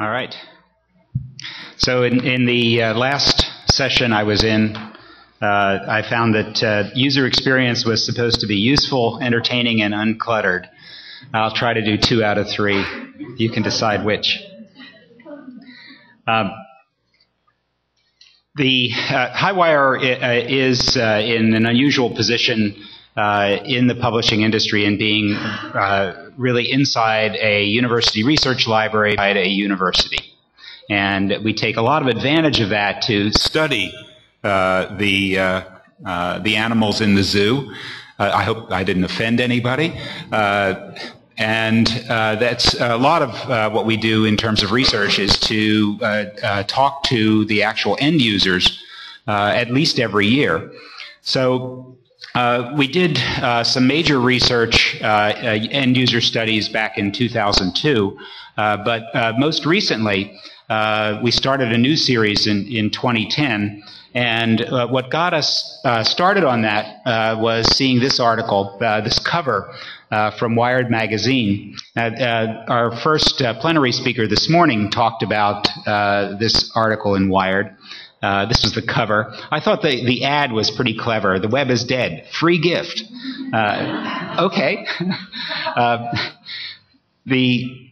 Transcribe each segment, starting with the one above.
All right. So in the last session I was in, I found that user experience was supposed to be useful, entertaining, and uncluttered. I'll try to do 2 out of 3. You can decide which. The Highwire is in an unusual position in the publishing industry in being really inside a university research library at a university. And we take a lot of advantage of that to study the animals in the zoo. I hope I didn't offend anybody. And that's a lot of what we do in terms of research is to talk to the actual end users at least every year. So we did some major research, end user studies back in 2002, but most recently we started a new series in 2010. And what got us started on that was seeing this article, this cover from Wired magazine. Our first plenary speaker this morning talked about this article in Wired. This was the cover. I thought the ad was pretty clever. The web is dead. Free gift. Okay. The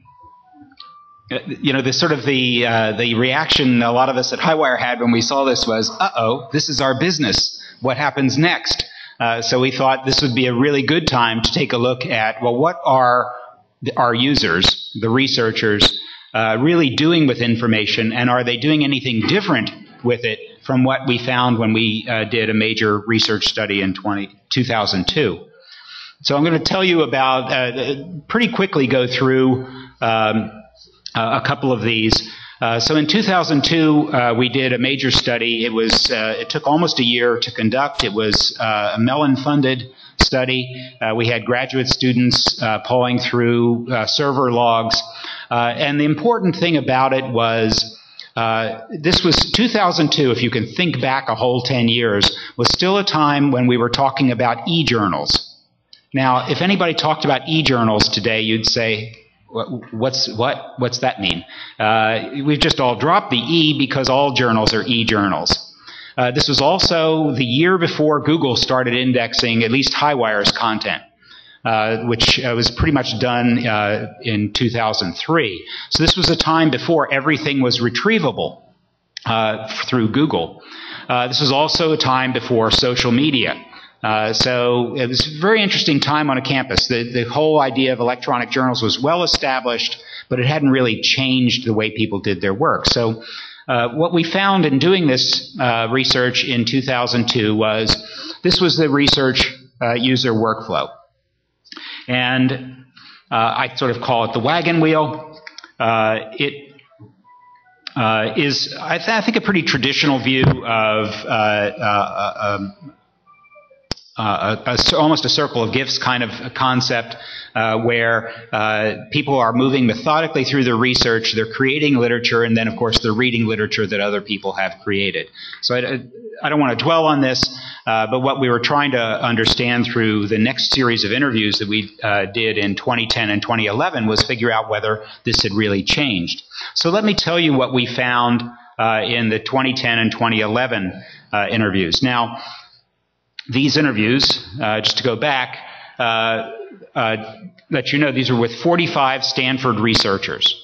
reaction a lot of us at Highwire had when we saw this was, uh-oh, this is our business. What happens next? So we thought this would be a really good time to take a look at, well, what are our users, the researchers, really doing with information, and are they doing anything different with it from what we found when we did a major research study in 2002. So I'm going to tell you about, pretty quickly go through a couple of these. So in 2002, we did a major study. It took almost a year to conduct. It was a Mellon-funded study. We had graduate students pulling through server logs. And the important thing about it was this was 2002, if you can think back a whole 10 years, was still a time when we were talking about e-journals. Now, if anybody talked about e-journals today, you'd say, what's that mean? We've just all dropped the E because all journals are e-journals. This was also the year before Google started indexing at least Highwire's content, which was pretty much done in 2003. So this was a time before everything was retrievable through Google. This was also a time before social media. So it was a very interesting time on a campus. The whole idea of electronic journals was well established, but it hadn't really changed the way people did their work. So what we found in doing this research in 2002 was this was the research user workflow. And I sort of call it the wagon wheel. It is, I think, a pretty traditional view of almost a circle of gifts kind of a concept where people are moving methodically through their research, they're creating literature, and then, of course, they're reading literature that other people have created. So I don't want to dwell on this, but what we were trying to understand through the next series of interviews that we did in 2010 and 2011 was figure out whether this had really changed. So let me tell you what we found in the 2010 and 2011 interviews. Now, these interviews, just to go back, let you know these were with 45 Stanford researchers.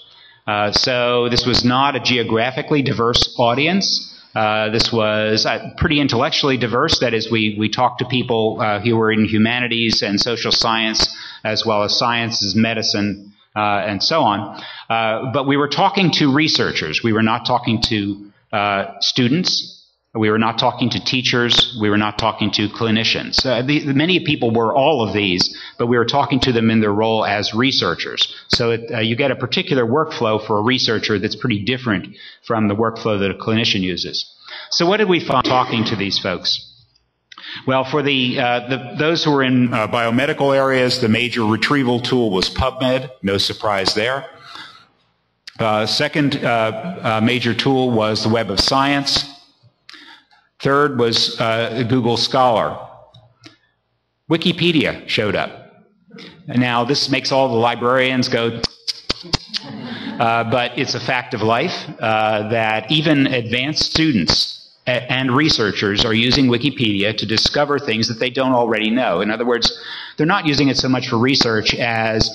So this was not a geographically diverse audience. This was pretty intellectually diverse. That is, we talked to people who were in humanities and social science, as well as sciences, medicine, and so on. But we were talking to researchers. We were not talking to students. We were not talking to teachers. We were not talking to clinicians. Many people were all of these, but we were talking to them in their role as researchers. So you get a particular workflow for a researcher that's pretty different from the workflow that a clinician uses. So what did we find talking to these folks? Well, for those who were in biomedical areas, the major retrieval tool was PubMed. No surprise there. Second major tool was the Web of Science. Third was Google Scholar. Wikipedia showed up. And now this makes all the librarians go, but it's a fact of life that even advanced students and researchers are using Wikipedia to discover things that they don't already know. In other words, they're not using it so much for research as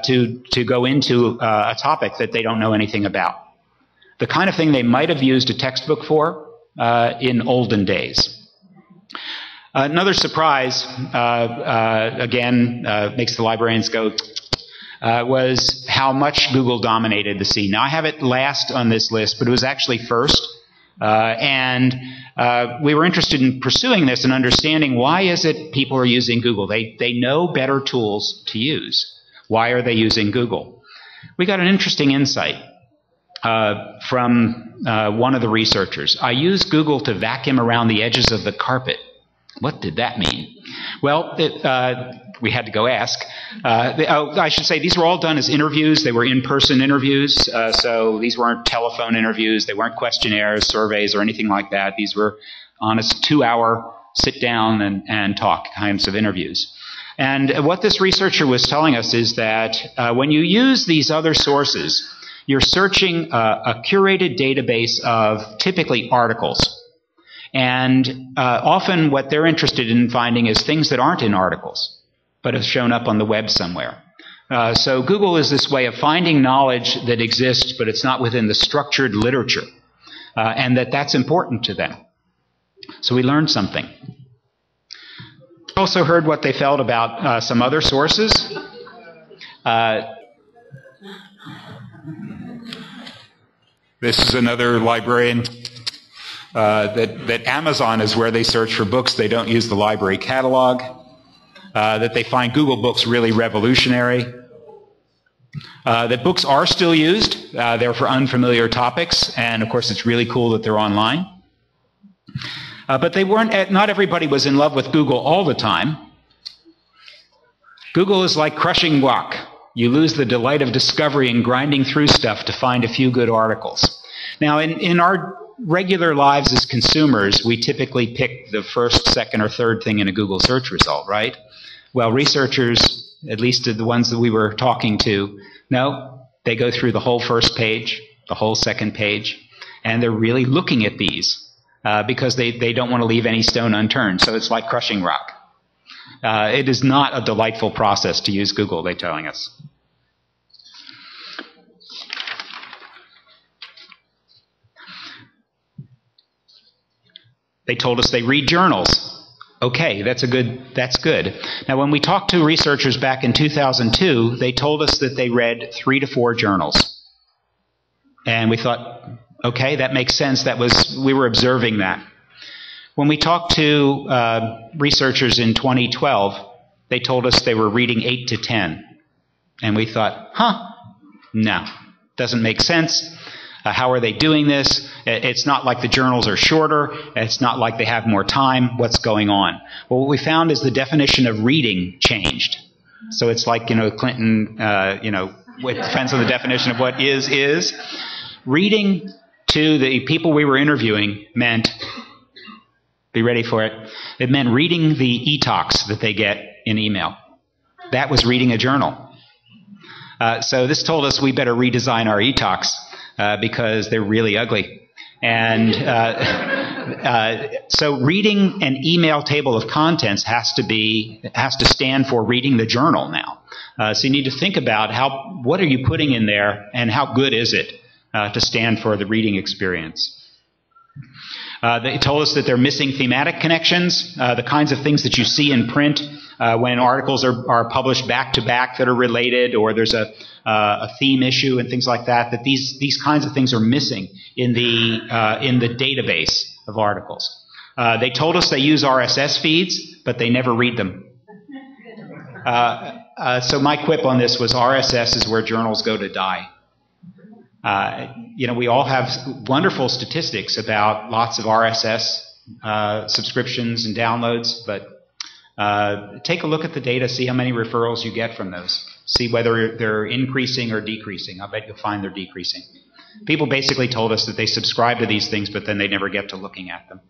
to go into a topic that they don't know anything about. The kind of thing they might have used a textbook for in olden days. Another surprise, again, makes the librarians go, was how much Google dominated the scene. Now, I have it last on this list, but it was actually first. And we were interested in pursuing this and understanding why is it people are using Google. They know better tools to use. Why are they using Google? We got an interesting insight from one of the researchers. I use Google to vacuum around the edges of the carpet. What did that mean? Well, we had to go ask. I should say these were all done as interviews. They were in-person interviews, so these weren't telephone interviews. They weren't questionnaires, surveys, or anything like that. These were honest 2-hour sit-down and talk kinds of interviews. And what this researcher was telling us is that when you use these other sources, you're searching a curated database of typically articles. And often what they're interested in finding is things that aren't in articles, but have shown up on the web somewhere. So Google is this way of finding knowledge that exists, but it's not within the structured literature, and that's important to them. So we learned something. Also heard what they felt about some other sources. This is another librarian. That Amazon is where they search for books. They don't use the library catalog. That they find Google Books really revolutionary. That books are still used. They're for unfamiliar topics. And of course, it's really cool that they're online. But they weren't, not everybody was in love with Google all the time. Google is like crushing rock. You lose the delight of discovery and grinding through stuff to find a few good articles. Now, in our regular lives as consumers, we typically pick the first, second, or third thing in a Google search result, right? Well, researchers, at least the ones that we were talking to, no, they go through the whole first page, the whole second page, and they're really looking at these because they don't want to leave any stone unturned. So it's like crushing rock. It is not a delightful process to use Google, they're telling us. They told us they read journals. Okay, that's good. Now, when we talked to researchers back in 2002, they told us that they read 3 to 4 journals. And we thought, okay, that makes sense. We were observing that. When we talked to researchers in 2012, they told us they were reading 8 to 10. And we thought, no, doesn't make sense. How are they doing this? It's not like the journals are shorter. It's not like they have more time. What's going on? Well, what we found is the definition of reading changed. So it's like, Clinton, it depends on the definition of what is. Reading to the people we were interviewing meant, be ready for it, it meant reading the e-talks that they get in email. That was reading a journal. So this told us we better redesign our e-talks. Because they're really ugly. And so reading an email table of contents has to stand for reading the journal now. So you need to think about what are you putting in there and how good is it to stand for the reading experience. They told us that they're missing thematic connections, the kinds of things that you see in print when articles are published back to back that are related, or there's a theme issue and things like that. That these kinds of things are missing in the database of articles. They told us they use RSS feeds, but they never read them. So my quip on this was RSS is where journals go to die. We all have wonderful statistics about lots of RSS subscriptions and downloads, but take a look at the data, see how many referrals you get from those. See whether they're increasing or decreasing. I bet you'll find they're decreasing. People basically told us that they subscribe to these things, but then they never get to looking at them.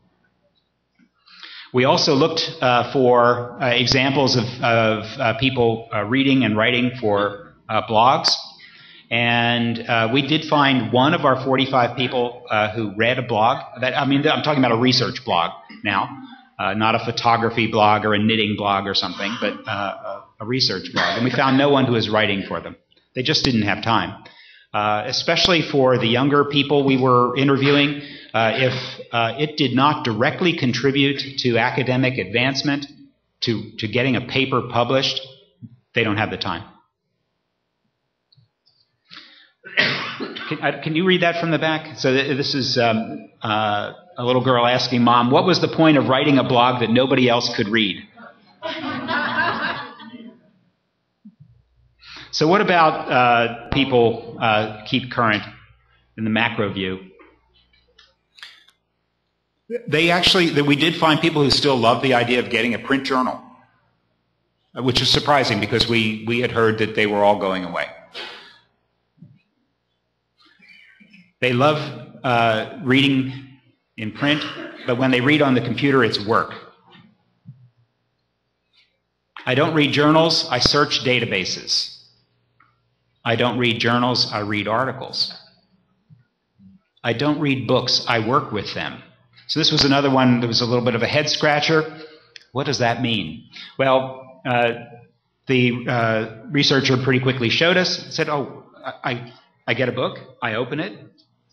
We also looked for examples of people reading and writing for blogs. And we did find one of our 45 people who read a blog. I'm talking about a research blog now, not a photography blog or a knitting blog or something, but a research blog. And we found no one who was writing for them. They just didn't have time. Especially for the younger people we were interviewing, if it did not directly contribute to academic advancement, to getting a paper published, they don't have the time. Can you read that from the back? So this is a little girl asking Mom, what was the point of writing a blog that nobody else could read? So what about people keep current in the macro view? We did find people who still love the idea of getting a print journal, which is surprising because we had heard that they were all going away. They love reading in print, but when they read on the computer, it's work. I don't read journals, I search databases. I don't read journals, I read articles. I don't read books, I work with them. So this was another one that was a little bit of a head scratcher. What does that mean? Well, the researcher pretty quickly showed us, said, oh, I get a book, I open it,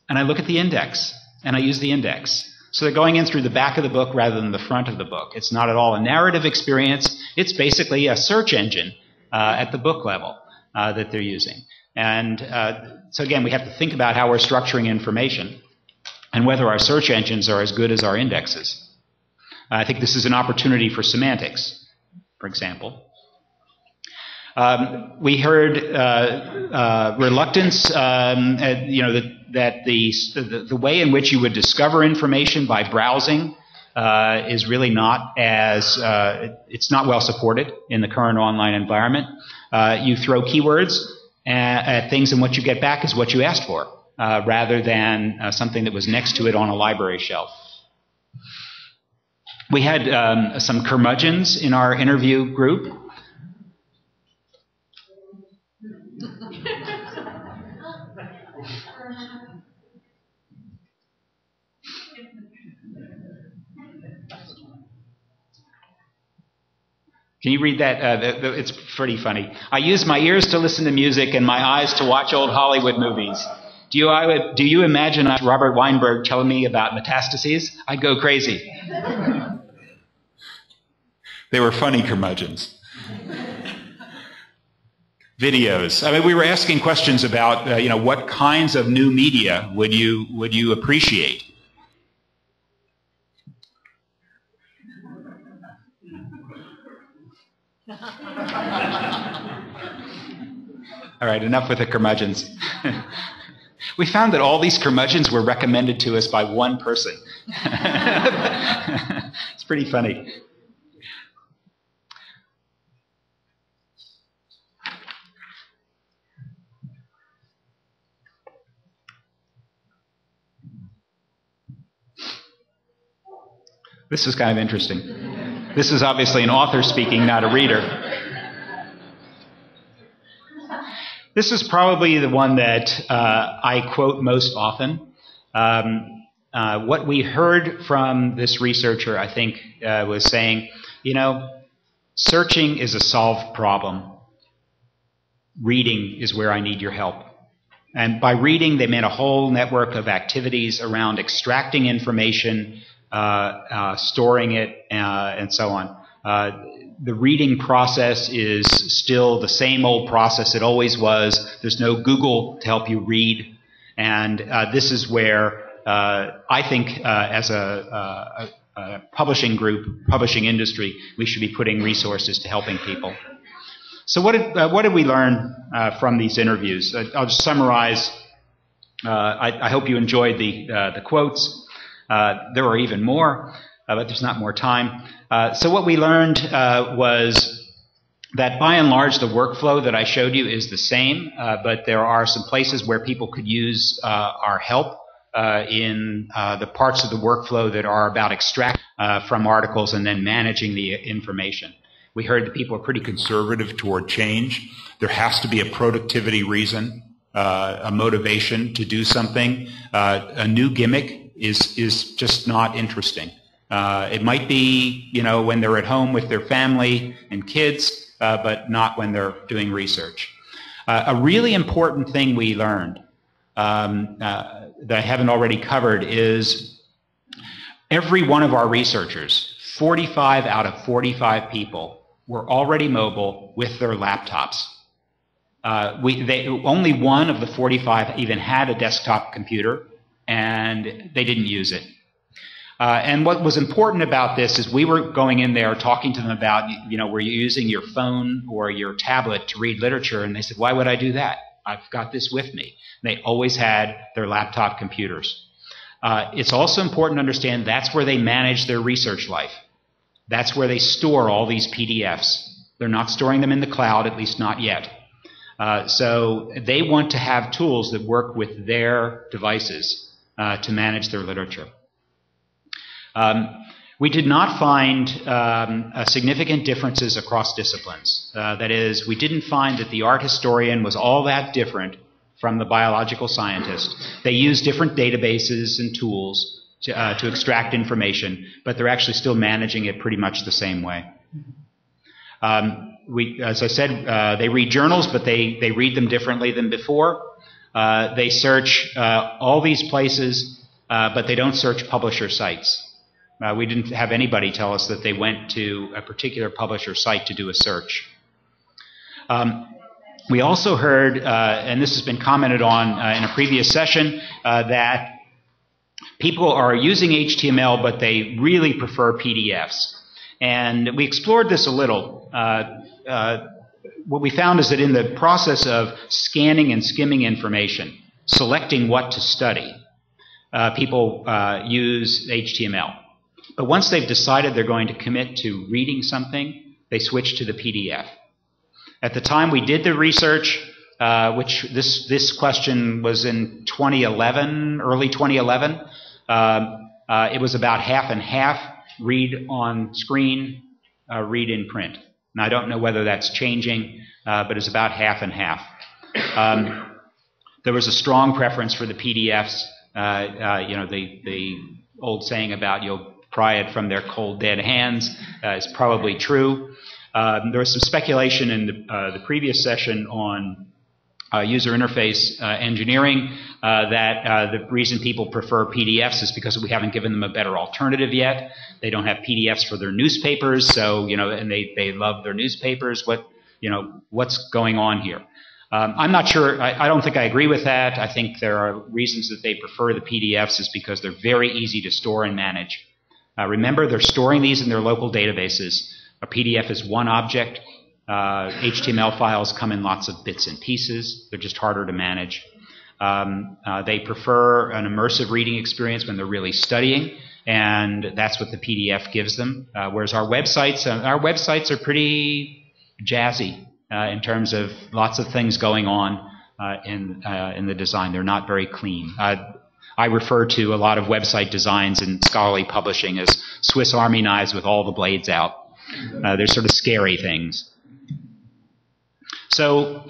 and I look at the index, and I use the index. So they're going in through the back of the book rather than the front of the book. It's not at all a narrative experience. It's basically a search engine at the book level that they're using. And so again, we have to think about how we're structuring information and whether our search engines are as good as our indexes. I think this is an opportunity for semantics, for example. We heard reluctance, that the way in which you would discover information by browsing is really not it's not well supported in the current online environment. You throw keywords at things and what you get back is what you asked for, rather than something that was next to it on a library shelf. We had some curmudgeons in our interview group. Can you read that? It's pretty funny. I use my ears to listen to music and my eyes to watch old Hollywood movies. Do you imagine Robert Weinberg telling me about metastases? I'd go crazy. They were funny curmudgeons. Videos. I mean, we were asking questions about, what kinds of new media would you appreciate? All right, enough with the curmudgeons. We found that all these curmudgeons were recommended to us by one person. It's pretty funny. This is kind of interesting. This is obviously an author speaking, not a reader. This is probably the one that I quote most often. What we heard from this researcher, I think, was saying, searching is a solved problem. Reading is where I need your help. And by reading, they meant a whole network of activities around extracting information, storing it, and so on. The reading process is still the same old process it always was. There's no Google to help you read. And this is where I think as a publishing group, publishing industry, we should be putting resources to helping people. So what did we learn from these interviews? I'll just summarize. I hope you enjoyed the quotes. There are even more, but there's not more time. So what we learned was that by and large the workflow that I showed you is the same, but there are some places where people could use our help in the parts of the workflow that are about extracting from articles and then managing the information. We heard that people are pretty conservative toward change. There has to be a productivity reason. a motivation to do something. A new gimmick is just not interesting. It might be, when they're at home with their family and kids, but not when they're doing research. A really important thing we learned that I haven't already covered is every one of our researchers, 45 out of 45 people, were already mobile with their laptops. Only one of the 45 even had a desktop computer, and they didn't use it. And what was important about this is we were going in there talking to them about, were you using your phone or your tablet to read literature? And they said, why would I do that? I've got this with me. And they always had their laptop computers. It's also important to understand that's where they manage their research life. That's where they store all these PDFs. They're not storing them in the cloud, at least not yet. So they want to have tools that work with their devices to manage their literature. We did not find significant differences across disciplines. That is, we didn't find that the art historian was all that different from the biological scientist. They use different databases and tools to extract information, but they're actually still managing it pretty much the same way. As I said, they read journals, but they read them differently than before. They search all these places, but they don't search publisher sites. We didn't have anybody tell us that they went to a particular publisher site to do a search. We also heard, and this has been commented on in a previous session, that people are using HTML, but they really prefer PDFs. And we explored this a little. What we found is that in the process of scanning and skimming information, selecting what to study, people use HTML. But once they've decided they're going to commit to reading something, they switch to the PDF. At the time we did the research, which this question was in 2011, early 2011, it was about half and half, read on screen, read in print. And I don't know whether that's changing, but it's about half and half. There was a strong preference for the PDFs. The old saying about you'll pry it from their cold, dead hands is probably true. There was some speculation in the previous session on user interface engineering that the reason people prefer PDFs is because we haven't given them a better alternative yet. They don't have PDFs for their newspapers, so and they love their newspapers. What's going on here? I'm not sure. I don't think I agree with that. I think there are reasons that they prefer the PDFs is because they're very easy to store and manage. Remember, they're storing these in their local databases. A PDF is one object. HTML files come in lots of bits and pieces. They're just harder to manage. They prefer an immersive reading experience when they're really studying, and that's what the PDF gives them. Whereas our websites are pretty jazzy in terms of lots of things going on in the design. They're not very clean. I refer to a lot of website designs in scholarly publishing as Swiss Army knives with all the blades out. They're sort of scary things. So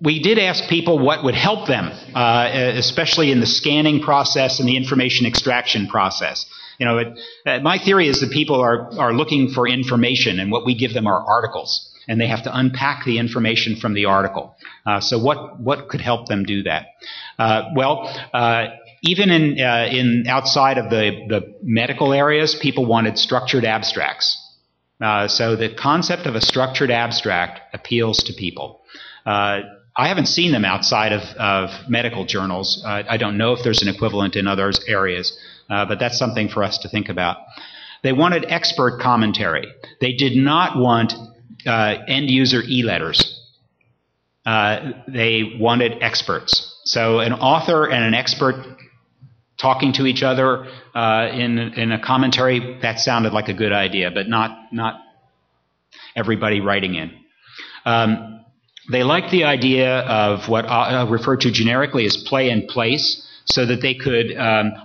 we did ask people what would help them, especially in the scanning process and the information extraction process. My theory is that people are looking for information, and what we give them are articles, and they have to unpack the information from the article. So what could help them do that? Even in outside of the medical areas, people wanted structured abstracts. So the concept of a structured abstract appeals to people. I haven't seen them outside of medical journals. I don't know if there's an equivalent in other areas, but that's something for us to think about. They wanted expert commentary. They did not want end-user e-letters. They wanted experts. So an author and an expert talking to each other in a commentary, that sounded like a good idea, but not everybody writing in. They liked the idea of what I'll refer to generically as play and place, so that they could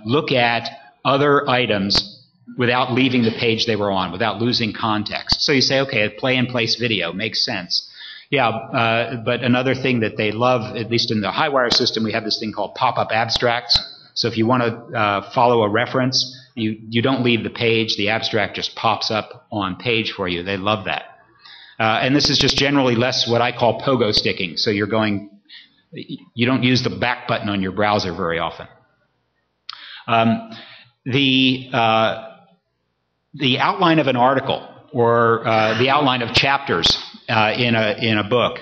look at other items without leaving the page they were on, without losing context. So you say, okay, a play and place video makes sense. Yeah, but another thing that they love, at least in the Highwire system, we have this thing called pop-up abstracts. So if you want to follow a reference, you don't leave the page. The abstract just pops up on page for you. They love that. And this is just generally less what I call pogo sticking. So you don't use the back button on your browser very often. The outline of an article or the outline of chapters in a book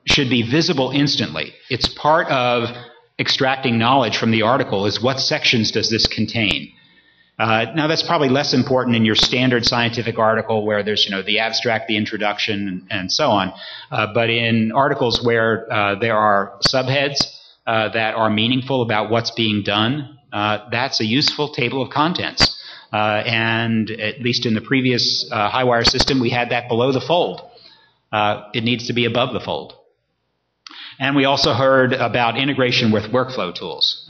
should be visible instantly. It's part of extracting knowledge from the article is what sections does this contain. Now that's probably less important in your standard scientific article where there's the abstract, the introduction, and so on. But in articles where there are subheads that are meaningful about what's being done, that's a useful table of contents. And at least in the previous Highwire system, we had that below the fold. It needs to be above the fold. And we also heard about integration with workflow tools.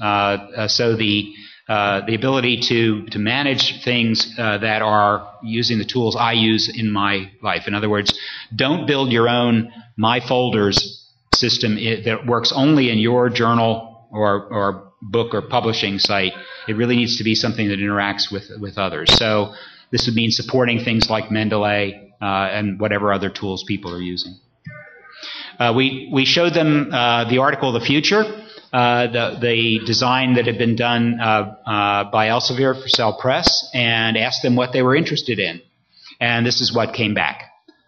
So the ability to manage things that are using the tools I use in my life. In other words, don't build your own My Folders system that works only in your journal or book or publishing site. It really needs to be something that interacts with others. So this would mean supporting things like Mendeley and whatever other tools people are using. We showed them the article of the future, the design that had been done by Elsevier for Cell Press, and asked them what they were interested in. And this is what came back.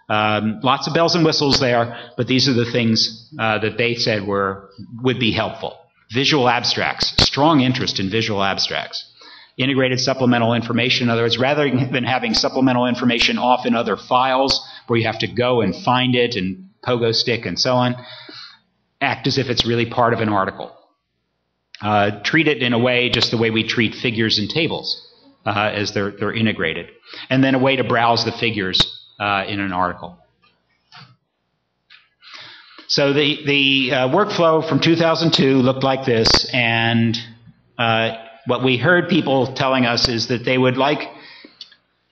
Lots of bells and whistles there, but these are the things that they said would be helpful. Visual abstracts, strong interest in visual abstracts. Integrated supplemental information, in other words, rather than having supplemental information off in other files where you have to go and find it and pogo stick and so on, act as if it's really part of an article. Treat it in a way, just the way we treat figures and tables, as they're integrated. And then a way to browse the figures in an article. So the workflow from 2002 looked like this, and what we heard people telling us is that they would like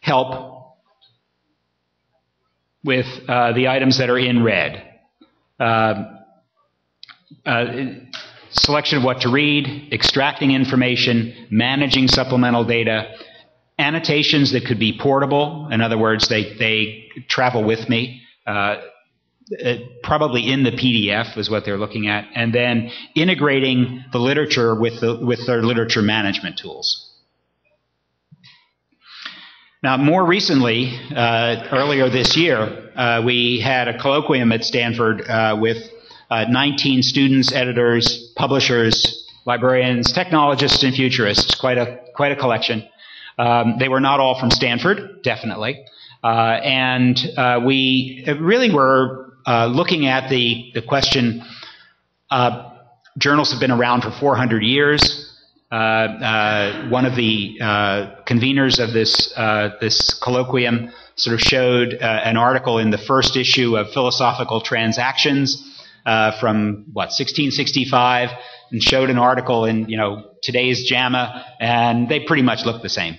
help with the items that are in red. Selection of what to read, extracting information, managing supplemental data, annotations that could be portable. In other words, they travel with me. Probably in the PDF is what they're looking at, and then integrating the literature with their literature management tools. Now, more recently, earlier this year, we had a colloquium at Stanford with 19 students, editors, publishers, librarians, technologists, and futurists. Quite a collection. They were not all from Stanford, definitely, and we really were looking at the question, journals have been around for 400 years. One of the conveners of this colloquium sort of showed an article in the first issue of Philosophical Transactions from, 1665, and showed an article in, today's JAMA, and they pretty much look the same.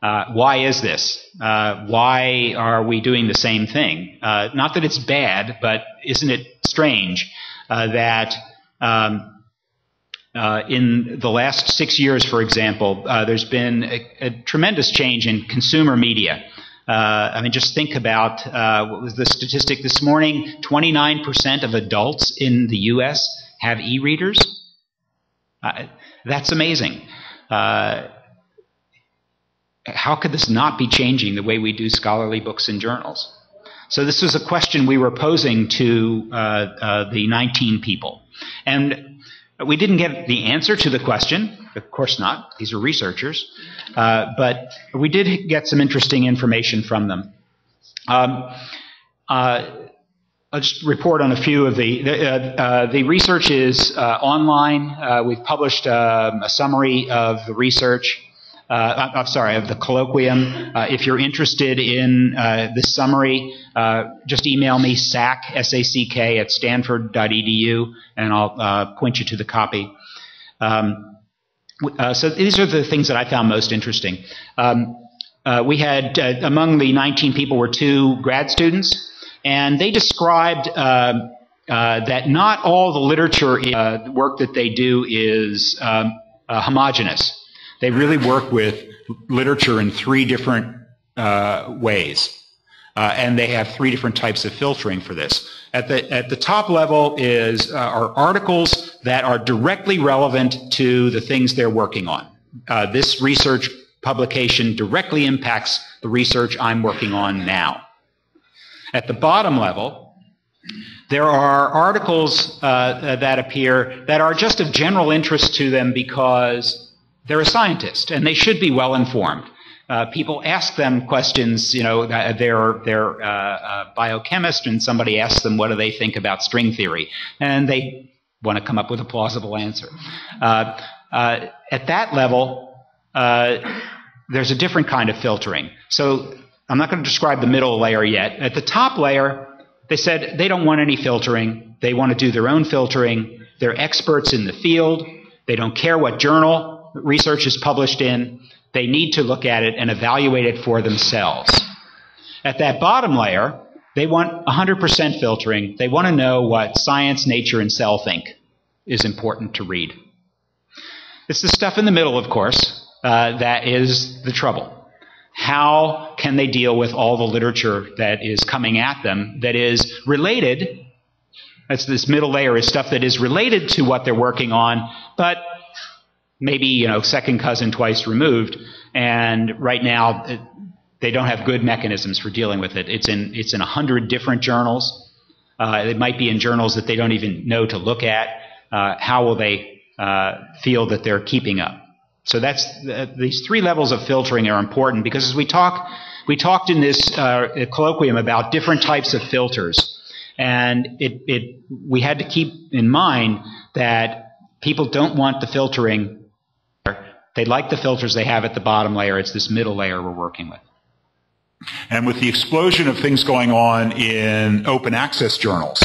Why is this? Why are we doing the same thing? Not that it's bad, but isn't it strange that in the last 6 years, for example, there's been a tremendous change in consumer media. I mean, just think about what was the statistic this morning? 29% of adults in the U.S. have e-readers. That's amazing. How could this not be changing the way we do scholarly books and journals? So this was a question we were posing to the 19 people. And we didn't get the answer to the question. Of course not. These are researchers. But we did get some interesting information from them. I'll just report on a few of the research is online. We've published a summary of the research. I'm sorry, of the colloquium. If you're interested in this summary, just email me, sack, S-A-C-K, at stanford.edu, and I'll point you to the copy. So these are the things that I found most interesting. We had, among the 19 people were 2 grad students. And they described that not all the literature work that they do is homogeneous. They really work with literature in 3 different ways. And they have 3 different types of filtering for this. At the top level are articles that are directly relevant to the things they're working on. This research publication directly impacts the research I'm working on now. At the bottom level, there are articles that appear that are just of general interest to them because they're a scientist and they should be well informed. People ask them questions, you know, they're a biochemist, and somebody asks them what do they think about string theory, and they want to come up with a plausible answer. At that level, there's a different kind of filtering. So I'm not going to describe the middle layer yet. At the top layer, they said they don't want any filtering. They want to do their own filtering. They're experts in the field. They don't care what journal research is published in. They need to look at it and evaluate it for themselves. At that bottom layer, they want 100% filtering. They want to know what Science, Nature, and Cell think is important to read. It's the stuff in the middle, of course, that is the trouble. How can they deal with all the literature that is coming at them that is related? That's this middle layer is stuff that is related to what they're working on, but maybe, you know, second cousin twice removed, and right now they don't have good mechanisms for dealing with it. It's in 100 different journals. It might be in journals that they don't even know to look at. How will they feel that they're keeping up? So that's these 3 levels of filtering are important, because as we talked in this colloquium about different types of filters, and we had to keep in mind that people don't want the filtering. They like the filters they have at the bottom layer. It's this middle layer we're working with. And with the explosion of things going on in open access journals,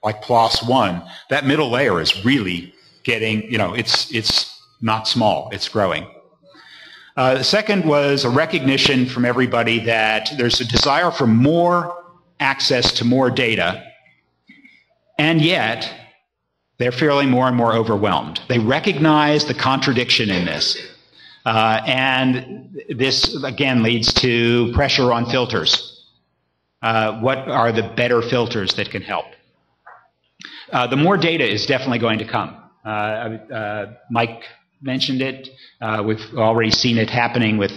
like PLOS One, that middle layer is really getting, you know, it's not small, it's growing. The second was a recognition from everybody that there's a desire for more access to more data, and yet they're feeling more and more overwhelmed. They recognize the contradiction in this. And this, again, leads to pressure on filters. What are the better filters that can help? The more data is definitely going to come. Mike mentioned it. We've already seen it happening with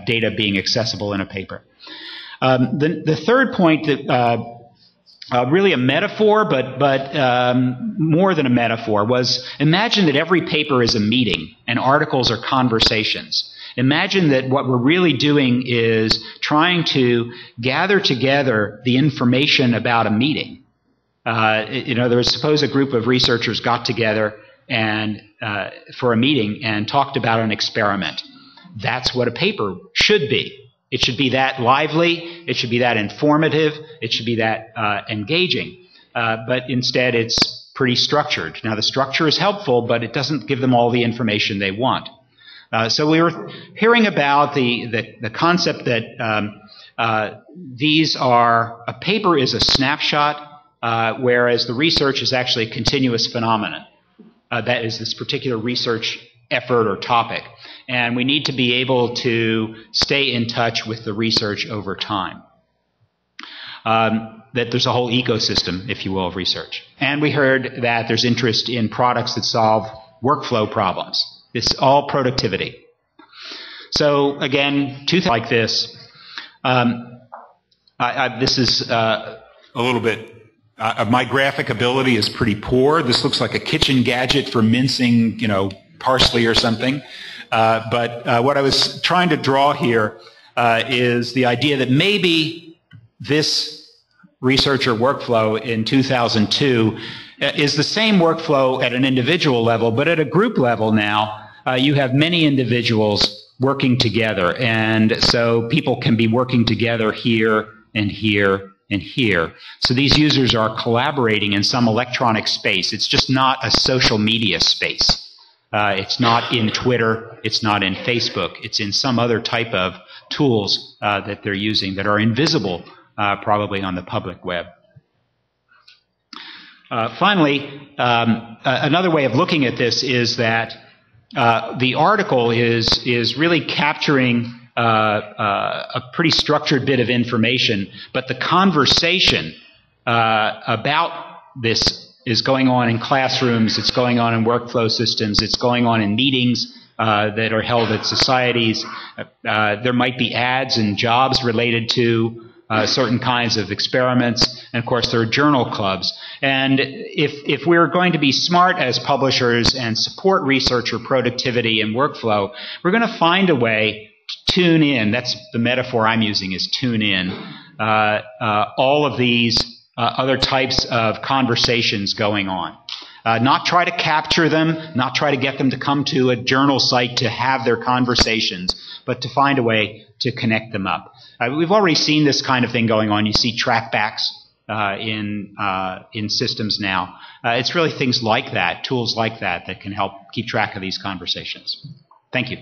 data being accessible in a paper. The third point that really a metaphor, but more than a metaphor, was imagine that every paper is a meeting and articles are conversations. Imagine that what we're really doing is trying to gather together the information about a meeting. In other words, suppose a group of researchers got together and for a meeting and talked about an experiment. That's what a paper should be. It should be that lively, it should be that informative, it should be that engaging. But instead it's pretty structured. Now the structure is helpful, but it doesn't give them all the information they want. So we were hearing about the concept that a paper is a snapshot, whereas the research is actually a continuous phenomenon. That is this particular research effort or topic. And we need to be able to stay in touch with the research over time. That there's a whole ecosystem, if you will, of research. And we heard that there's interest in products that solve workflow problems. It's all productivity. So again, two things like this. This is a little bit... my graphic ability is pretty poor. This looks like a kitchen gadget for mincing, you know, parsley or something. But what I was trying to draw here is the idea that maybe this researcher workflow in 2002 is the same workflow at an individual level, but at a group level now, you have many individuals working together. And so people can be working together here and here and here. So these users are collaborating in some electronic space. It's just not a social media space. It's not in Twitter. It's not in Facebook. It's in some other type of tools that they're using that are invisible probably on the public web. Finally, another way of looking at this is that the article is really capturing a pretty structured bit of information, but the conversation about this is going on in classrooms, it's going on in workflow systems, it's going on in meetings that are held at societies. There might be ads and jobs related to certain kinds of experiments, and of course there are journal clubs. And if we're going to be smart as publishers and support researcher productivity and workflow, we're going to find a way to tune in. That's the metaphor I'm using, is tune in all of these other types of conversations going on. Not try to capture them, not try to get them to come to a journal site to have their conversations, but to find a way to connect them up. We've already seen this kind of thing going on. You see trackbacks in systems now. It's really things like that, tools like that, that can help keep track of these conversations. Thank you.